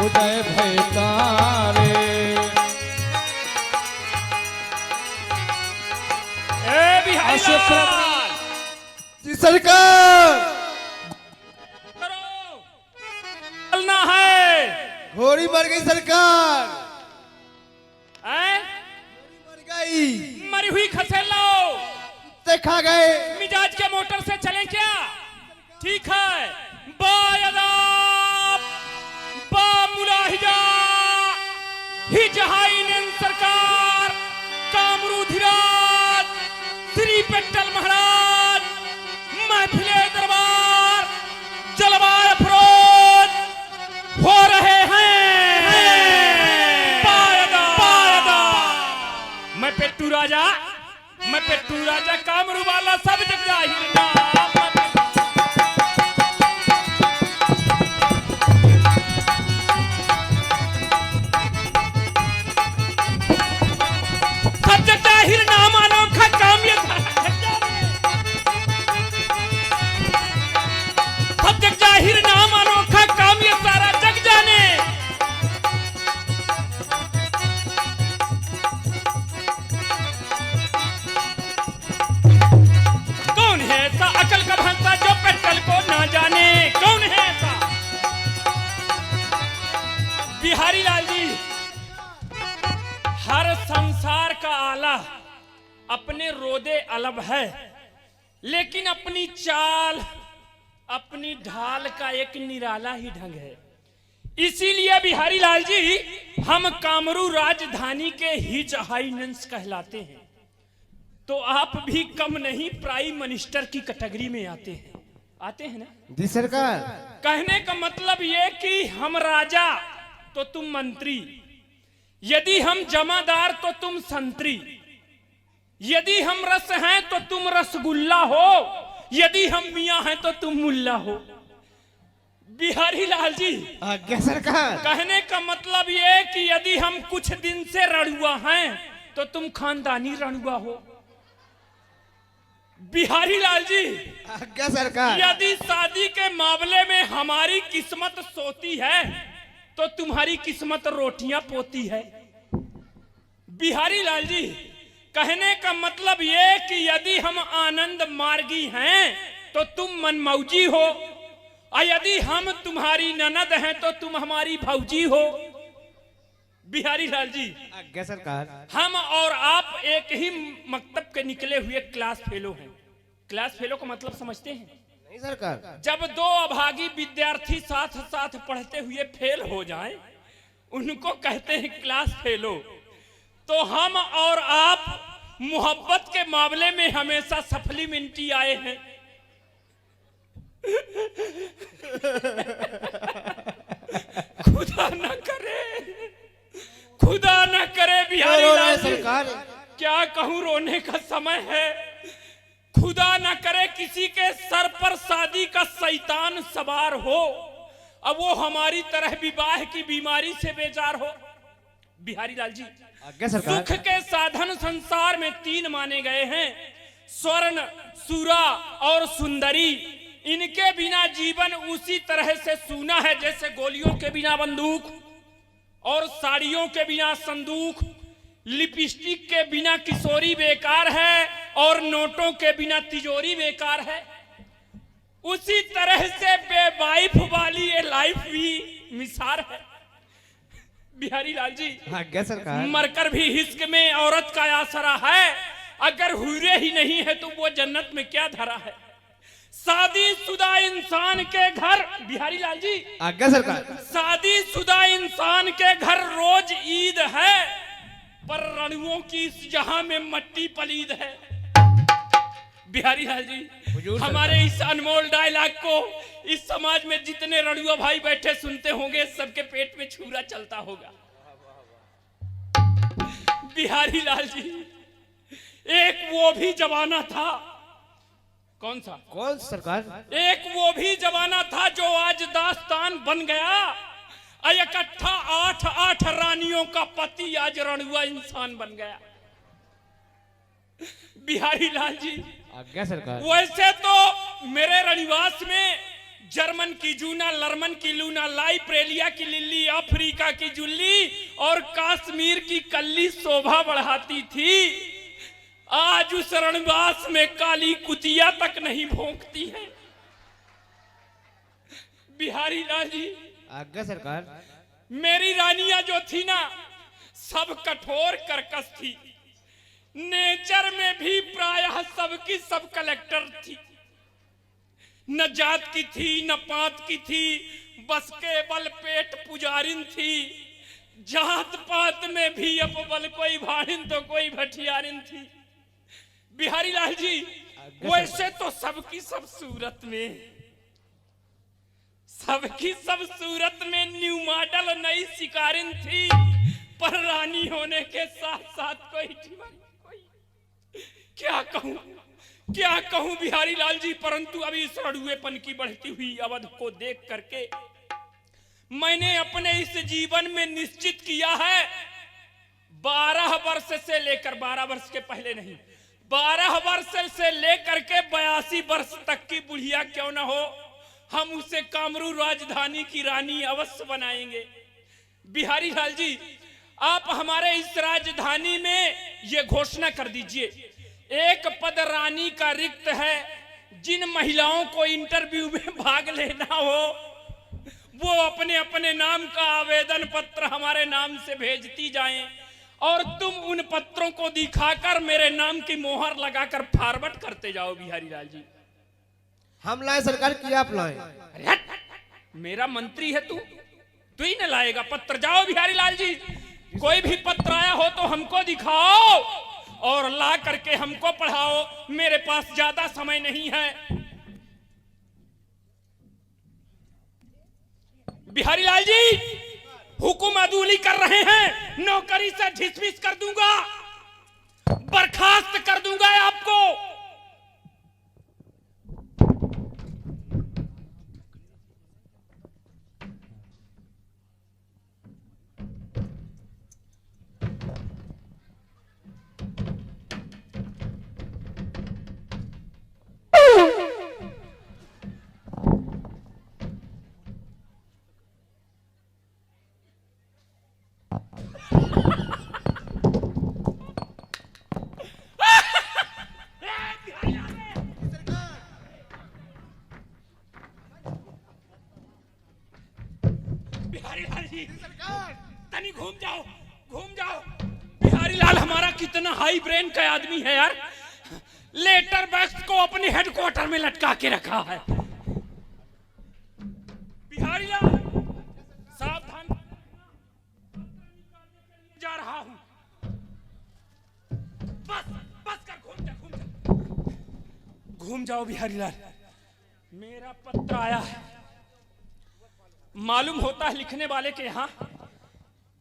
हो जाए भय तारे। बिहारी लाल जी सरकार, चलना है। घोड़ी मर गई सरकार, हैं? मर गई, मरी हुई खसेलो कुत्ते खा गए। मिजाज के मोटर से चले क्या? ठीक है। बायदाब बा मुलाहिजा ही जहाइन सरकार कामरू धीराज श्री पेट्टल महाराज महफिले दरबार जलवाए अफरोज हो रहे हैं। मैं पेट्टू राजा कामरू वाला सब जग जाहिर नाम। सब जग जाहिर नाम अनोखा काम ये सब जग जाहिर नाम अनोखा काम ये सारा जग जाने। कौन है ऐसा अकल का भंसा जो पेट्टल को ना जाने? कौन है ऐसा? बिहारी लाल जी, हर संसार का आला अपने रोदे अलग है, लेकिन अपनी चाल अपनी ढाल का एक निराला ही ढंग है। इसीलिए बिहारी लाल जी हम कामरू राजधानी के हिज हाइनेंस कहलाते हैं। तो आप भी कम नहीं प्राइम मिनिस्टर की कैटेगरी में आते हैं ना? जी सरकार। कहने का मतलब ये कि हम राजा तो तुम मंत्री, यदि हम जमादार तो तुम संतरी, यदि हम रस हैं तो तुम रसगुल्ला हो, यदि हम मियां हैं तो तुम मुल्ला हो। बिहारी लाल जी, आज्ञा सरकार। कहने का मतलब ये कि यदि हम कुछ दिन से रणुआ हैं तो तुम खानदानी रणुआ हो। बिहारी लाल जी, आज्ञा सरकार। यदि शादी के मामले में हमारी किस्मत सोती है तो तुम्हारी किस्मत रोटियां पोती है। बिहारी लाल जी, कहने का मतलब ये कि यदि हम आनंद मार्गी हैं तो तुम मनमौजी हो, और यदि हम तुम्हारी ननद हैं तो तुम हमारी भौजी हो। बिहारी लाल जी, आज्ञा सरकार। हम और आप एक ही मकतब के निकले हुए क्लास फेलो हैं। क्लास फेलो का मतलब समझते हैं? नहीं सरकार। जब दो अभागी विद्यार्थी साथ साथ पढ़ते हुए फेल हो जाएं, उनको कहते हैं क्लास फेलो। तो हम और आप मोहब्बत के मामले में हमेशा सप्लीमेंट्री आए हैं। खुदा न करे, खुदा न करे बिहारी लाल जी, सरकार। क्या कहूं, रोने का समय है। खुदा न करे किसी के सर पर शादी का शैतान सवार हो, अब वो हमारी तरह विवाह की बीमारी से बेजार हो। बिहारी लाल जी, आज्ञा सरकार। सुख के साधन संसार में तीन माने गए हैं, स्वर्ण, सूरा और सुंदरी। इनके बिना जीवन उसी तरह से सूना है जैसे गोलियों के बिना बंदूक, और साड़ियों के बिना संदूक, लिपस्टिक के बिना किशोरी बेकार है, और नोटों के बिना तिजोरी बेकार है। उसी तरह से बेवाइफ वाली ये लाइफ भी मिसार है। बिहारी लाल जी, आज्ञा सरकार। मरकर भी हिस्क में औरत का आसरा है, अगर हुरे ही नहीं है तो वो जन्नत में क्या धरा है। शादीशुदा इंसान के घर, बिहारी लाल जी, आज्ञा सरकार। शादीशुदा इंसान के घर रोज ईद है, पर रणुओं की इस जहां में मट्टी पलीद है। बिहारी लाल जी, हमारे इस अनमोल डायलॉग को इस समाज में जितने रणुआ भाई बैठे सुनते होंगे, सबके पेट में छुरा चलता होगा। बिहारी लाल जी, एक वो भी जमाना था। कौन सा? कौन सरकार? एक वो भी जमाना था जो आज दास्तान बन गया। इकट्ठा 8 रानियों का पति आज रणुआ इंसान बन गया। बिहारी लाल जी, आज्ञा सरकार। वैसे तो मेरे रनिवास में जर्मन की जूना, लर्मन की लूना, लाइब्रेरिया की लिल्ली, अफ्रीका की जुल्ली और कश्मीर की कल्ली शोभा बढ़ाती थी। आज उस रणवास में काली कुतिया तक नहीं भौंकती है। बिहारी लाल जी, आज्ञा सरकार। मेरी रानियां जो थी ना, सब कठोर कर्कश थी। नेचर में भी प्रायः सबकी सब कलेक्टर थी। न जात की थी न पात की थी, बस केवल पेट पुजारिन थी। जात पात में भी अपबल कोई भाड़िन तो कोई भटियारिन थी। बिहारी लाल जी, वैसे तो सबकी सब सूरत में न्यू मॉडल नई शिकारिन थी, पर रानी होने के साथ साथ कोई क्या कहूं बिहारी लाल जी। परंतु अभी इस रड़ुएपन की बढ़ती हुई अवध को देख करके मैंने अपने इस जीवन में निश्चित किया है, 12 वर्ष से लेकर, 12 वर्ष के पहले नहीं, 12 वर्ष से लेकर के 82 वर्ष तक की बुढ़िया क्यों ना हो, हम उसे कामरू राजधानी की रानी अवश्य बनाएंगे। बिहारी लाल जी, आप हमारे इस राजधानी में ये घोषणा कर दीजिए, एक पद रानी का रिक्त है। जिन महिलाओं को इंटरव्यू में भाग लेना हो, वो अपने अपने नाम का आवेदन पत्र हमारे नाम से भेजती जाएं, और तुम उन पत्रों को दिखाकर मेरे नाम की मोहर लगाकर फॉरवर्ड करते जाओ। बिहारी लाल जी, हम लाए सरकार की आप लाए? अरे हट, मेरा मंत्री है तू ही न लाएगा पत्र। जाओ बिहारी लाल जी, कोई भी पत्र आया हो तो हमको दिखाओ और ला करके हमको पढ़ाओ। मेरे पास ज्यादा समय नहीं है। बिहारी लाल जी, हुकुम अदूली कर रहे हैं, नौकरी से डिसमिस कर दूंगा, बर्खास्त कर दूंगा आपको। तनी घूम जाओ। बिहारी लाल हमारा कितना हाई ब्रेन का आदमी है यार, लेटर बॉक्स को अपने हेडक्वार्टर में लटका के रखा है। बिहारी लाल सावधान, जा रहा हूं। बस कर, घूम जाओ बिहारी लाल। मेरा पत्र आया है, मालूम होता है लिखने वाले के यहाँ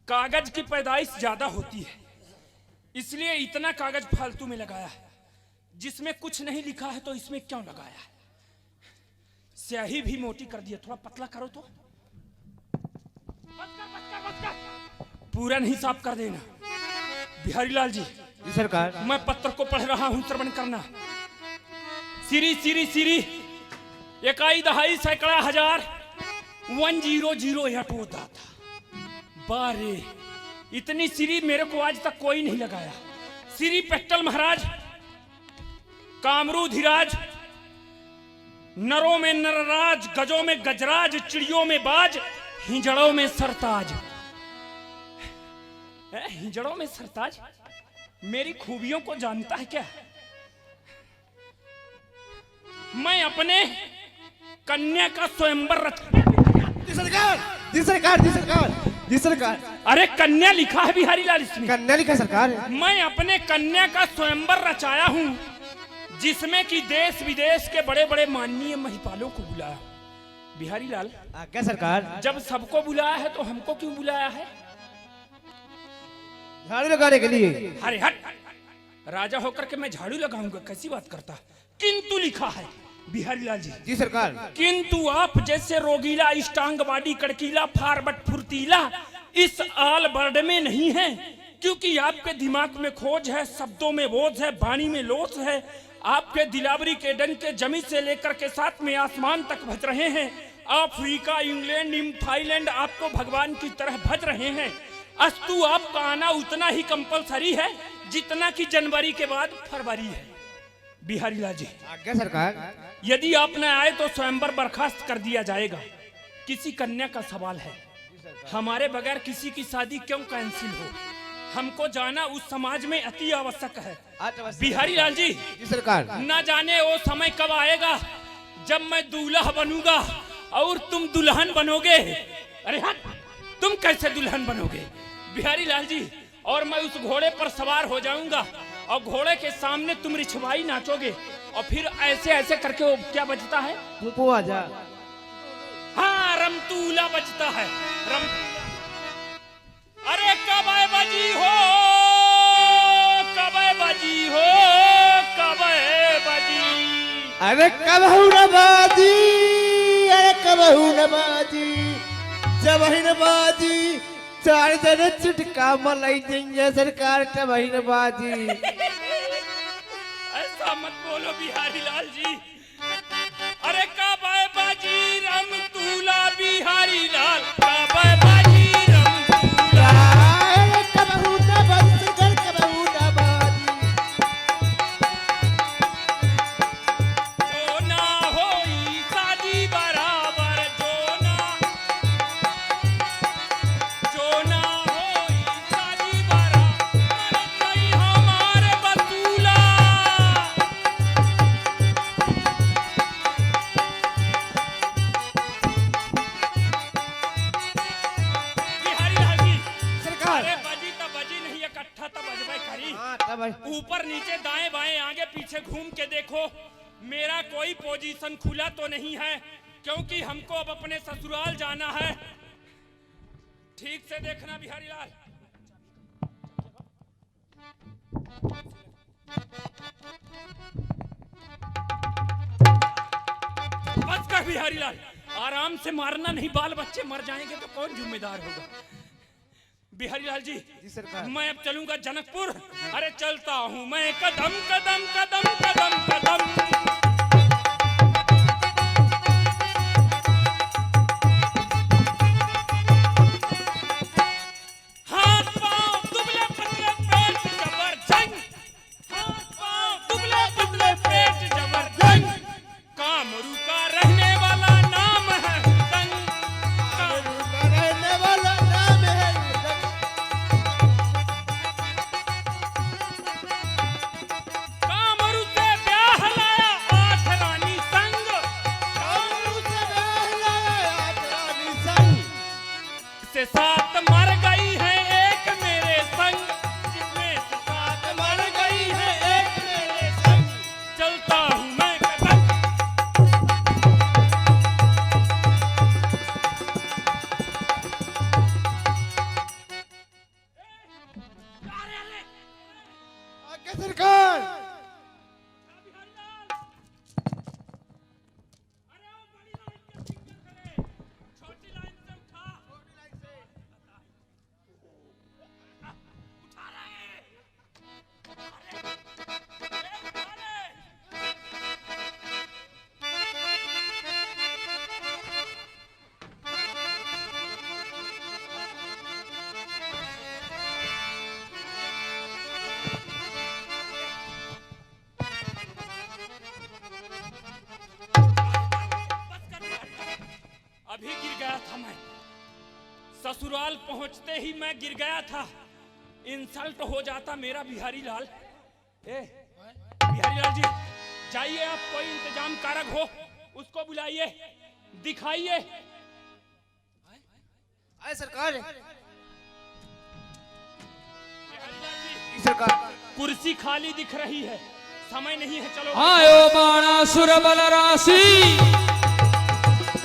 कागज की पैदाइश ज्यादा होती है, इसलिए इतना कागज फालतू में लगाया है। जिसमें कुछ नहीं लिखा है तो इसमें क्यों लगाया है? स्याही भी मोटी कर दिया, थोड़ा पतला करो तो। बस कर। पूरा नहीं साफ कर देना। बिहारी लाल जी सरकार। मैं पत्र को पढ़ रहा हूं, श्रवण करना। सिरी इकाई दहाई सैकड़ा हजार 1008 होता था। बारे, इतनी सीरी मेरे को आज तक कोई नहीं लगाया। श्री पेट्टल महाराज, कामरू धीराज, नरों में नरराज, गजों में गजराज, चिड़ियों में बाज, हिजड़ों में सरताज। हिजड़ों में सरताज मेरी खूबियों को जानता है क्या? मैं अपने कन्या का स्वयंवर जी सरकार। अरे कन्या लिखा है बिहारी लाल इसमें। कन्या लिखा सरकार। मैं अपने कन्या का स्वयंवर रचाया हूं, जिसमें कि देश विदेश के बड़े बड़े माननीय महिपालों को बुलाया। बिहारी लाल क्या सरकार? जब सबको बुलाया है तो हमको क्यों बुलाया है? झाड़ू लगाने के लिए। अरे हट, राजा होकर के मैं झाड़ू लगाऊंगा? कैसी बात करता। किंतु लिखा है बिहारी लाल जी सरकार। किंतु आप जैसे रोगीला, इष्टांगवादी, कड़कीला, फारबट, फुर्तीला इस आल बर्ड में नहीं है, क्योंकि आपके दिमाग में खोज है, शब्दों में बोझ है, वाणी में लोच है। आपके दिलावरी के डंके जमीन से लेकर के साथ में आसमान तक भज रहे हैं। अफ्रीका, इंग्लैंड, थाईलैंड आपको भगवान की तरह भज रहे हैं। अस्तु आपका आना उतना ही कंपलसरी है जितना कि जनवरी के बाद फरवरी है। बिहारी लाल जी, आज्ञा सरकार। यदि आप न आए तो स्वयंवर बर्खास्त कर दिया जाएगा। किसी कन्या का सवाल है, हमारे बगैर किसी की शादी क्यों कैंसिल हो? हमको जाना उस समाज में अति आवश्यक है। बिहारी लाल जी सरकार। न जाने वो समय कब आएगा जब मैं दूल्हा बनूंगा और तुम दुल्हन बनोगे। अरे हट, तुम कैसे दुल्हन बनोगे बिहारी लाल जी? और मैं उस घोड़े पर सवार हो जाऊंगा और घोड़े के सामने तुम रिछवाई नाचोगे और फिर ऐसे ऐसे करके वो क्या बजता है? जा। हाँ, रमतूला बजता है, रमतूला। अरे कब बाजी हो, कब बाजी हो, कब बाजी। अरे कबहू न बाजी, अरे कबहू न बाजी, जब ही न बाजी चार जने चुटका मलाई देंगे सरकार। तब ही न बाजी। ऐसा मत बोलो बिहारी लाल जी। अरे कब बाजी रमतूला बिहारी लाल, कब बाजी रमतूला। अरे कबहू न बाजी सरकार, कबहू न बाजी। जो ना होई शादी बराबर, जो ना होई शादी बराबर, कहीं हमारे बतूला। बिहारी लाल जी, सरकार। अरे बजी तो बजी नहीं, इकट्ठा तो बजबे करी। हाँ, तब ही। ऊपर नीचे दाएं बाएं आगे पीछे घूम के देखो, मेरा कोई पोजीशन खुला तो नहीं है, क्योंकि हमको अब अपने ससुराल जाना है। ठीक से देखना बिहारी लाल। बस कर बिहारी लाल, आराम से मारना नहीं, बाल बच्चे मर जाएंगे तो कौन जिम्मेदार होगा? बिहारी लाल जी, सरकार। मैं अब चलूंगा जनकपुर। अरे चलता हूं मैं कदम कदम कदम कदम कदम। हाथ पांव दुबले पतले पेट जबरदस्त, हाथ पांव दुबले पतले पेट जबरदस्त। कामरू का रहने वाला नाम है तंग, कामरू का रहने वाला नाम है तंग। कामरू से ब्याह लाया 8 रानी संग, कामरू से ब्याह लाया 8 रानी संग। से 7 मर गई है एक मेरे संग, जिसमें से 7 मर गई है एक मेरे संग। चलता हूं मैं कदम। आज्ञा सरकार। अरे वो बड़ी लाइन के सिंगल करे, छोटी लाइन से उठा, उठा रहे। उठा रहे। अभी गिर गया था मैं, ससुराल पहुंचते ही मैं गिर गया था। इंसल्ट हो जाता मेरा बिहारी लाल। बिहारी लाल जी, जाइए आप, कोई इंतजाम कारक हो उसको बुलाइए, दिखाइए। आए सरकार। बिहारी लाल जी, सरकार। कुर्सी खाली दिख रही है, समय नहीं है, चलो। आयो बाणासुर बल राशि